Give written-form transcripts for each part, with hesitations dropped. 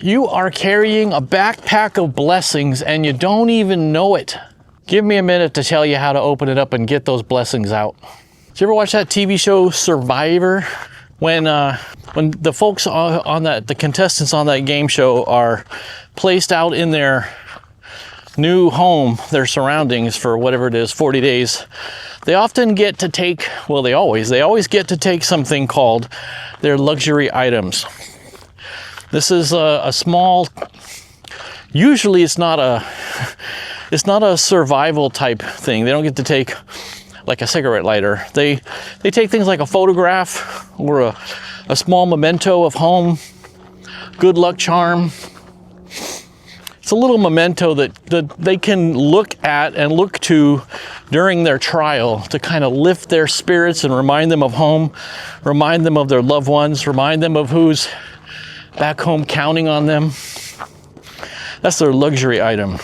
You are carrying a backpack of blessings and you don't even know it. Give me a minute to tell you how to open it up and get those blessings out. Did you ever watch that TV show Survivor? When the folks on that, the contestants on that game show are placed out in their new home, their surroundings for whatever it is, 40 days, they often get to take, well, they always get to take something called their luxury items. This is a small, usually it's not a survival type thing. They don't get to take like a cigarette lighter. They take things like a photograph or a small memento of home, good luck charm. It's a little memento that they can look at and look to during their trial to kind of lift their spirits and remind them of home, remind them of their loved ones, remind them of who's back home counting on them. That's their luxury item.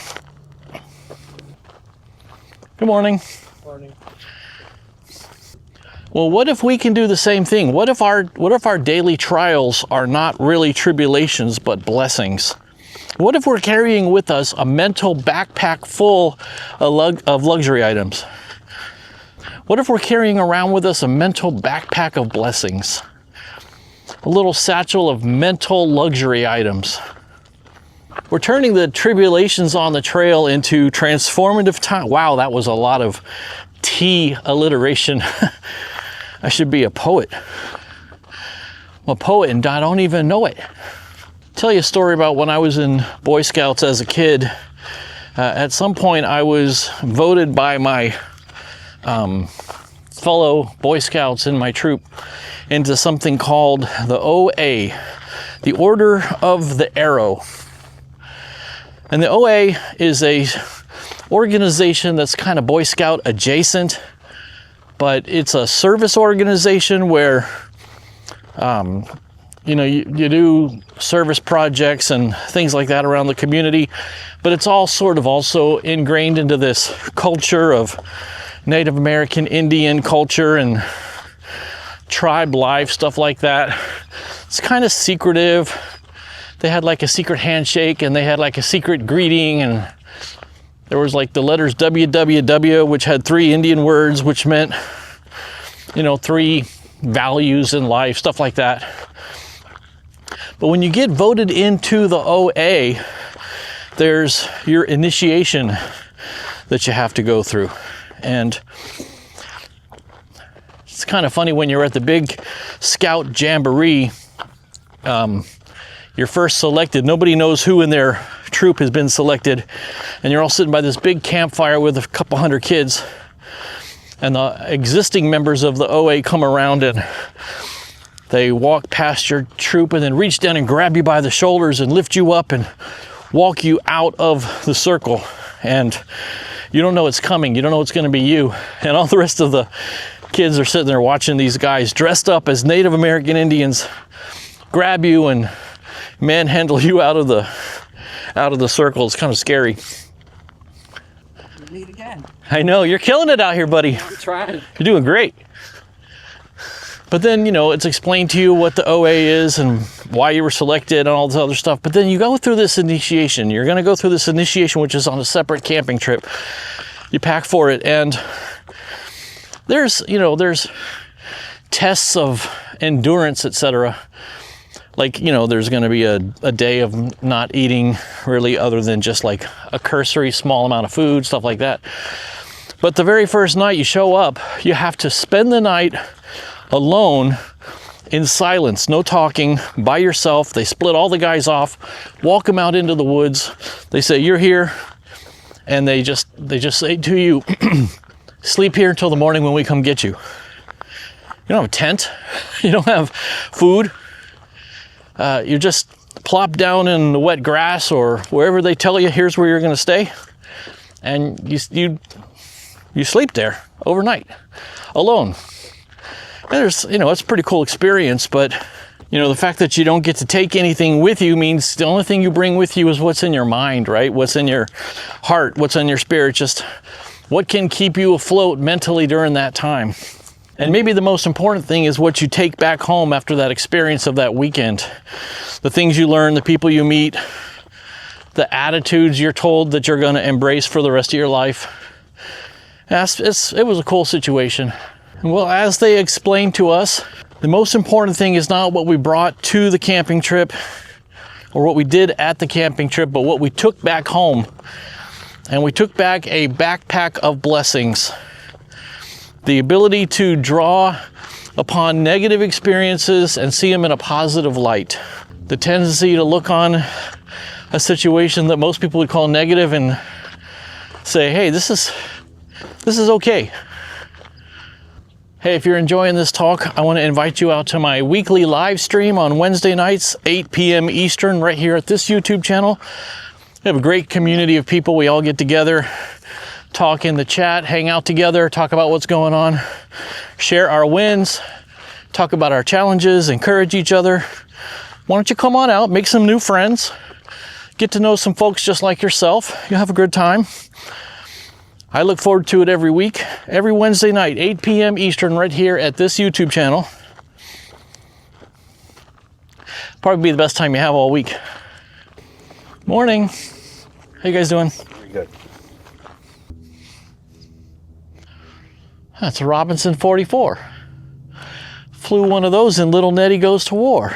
Good morning. Morning. Well, what if we can do the same thing? What if our daily trials are not really tribulations but blessings? What if we're carrying with us a mental backpack full of luxury items? What if we're carrying around with us a mental backpack of blessings? A little satchel of mental luxury items. We're turning the tribulations on the trail into transformative time. Wow, that was a lot of T alliteration. I should be a poet. I'm a poet and I don't even know it. Tell you a story about when I was in Boy Scouts as a kid. At some point I was voted by my fellow Boy Scouts in my troop into something called the OA, the Order of the Arrow. And the OA is a organization that's kind of Boy Scout adjacent, but it's a service organization where you do service projects and things like that around the community, but it's all sort of also ingrained into this culture of Native American Indian culture and tribe life, stuff like that. It's kind of secretive. They had like a secret handshake and they had like a secret greeting, and there was like the letters WWW, which had 3 Indian words, which meant, 3 values in life, stuff like that. But when you get voted into the OA, there's your initiation that you have to go through. And it's kind of funny when you're at the big scout jamboree, you're first selected. Nobody knows who in their troop has been selected. And you're all sitting by this big campfire with a couple hundred kids. And the existing members of the OA come around and they walk past your troop and then reach down and grab you by the shoulders and lift you up and walk you out of the circle. And you don't know it's coming. You don't know it's going to be you. And all the rest of the kids are sitting there watching these guys dressed up as Native American Indians grab you and manhandle you out of the circle. It's kind of scary. We meet again. I know, you're killing it out here, buddy. I'm trying. You're doing great. But then, it's explained to you what the OA is and why you were selected and all this other stuff. But then you go through this initiation. You're going to go through this initiation, which is on a separate camping trip. You pack for it, and there's tests of endurance, etc. Like, there's going to be a day of not eating really other than just like a cursory small amount of food, stuff like that. But the very first night you show up, you have to spend the night alone in silence, no talking, by yourself. They split all the guys off, walk them out into the woods. They say, "You're here." And they just say to you, "Sleep here until the morning when we come get you." You don't have a tent. You don't have food. You just plop down in the wet grass or wherever they tell you, here's where you're going to stay. And you sleep there overnight alone. And there's, it's a pretty cool experience, but the fact that you don't get to take anything with you means the only thing you bring with you is what's in your mind, right? What's in your heart, what's in your spirit, just what can keep you afloat mentally during that time. And maybe the most important thing is what you take back home after that experience of that weekend. The things you learn, the people you meet, the attitudes you're told that you're going to embrace for the rest of your life. It was a cool situation. Well, as they explained to us, the most important thing is not what we brought to the camping trip or what we did at the camping trip, but what we took back home. And we took back a backpack of blessings. The ability to draw upon negative experiences and see them in a positive light. The tendency to look on a situation that most people would call negative and say, hey, this is okay. Hey, if you're enjoying this talk, I want to invite you out to my weekly live stream on Wednesday nights, 8 p.m. Eastern, right here at this YouTube channel. We have a great community of people. We all get together, talk in the chat, hang out together, talk about what's going on, share our wins, talk about our challenges, encourage each other. Why don't you come on out, make some new friends, get to know some folks just like yourself. You'll have a good time. I look forward to it every week, every Wednesday night, 8 p.m. Eastern, right here at this YouTube channel. Probably be the best time you have all week. Morning. How you guys doing? Very good. That's a Robinson 44. Flew one of those in Little Nettie Goes to War.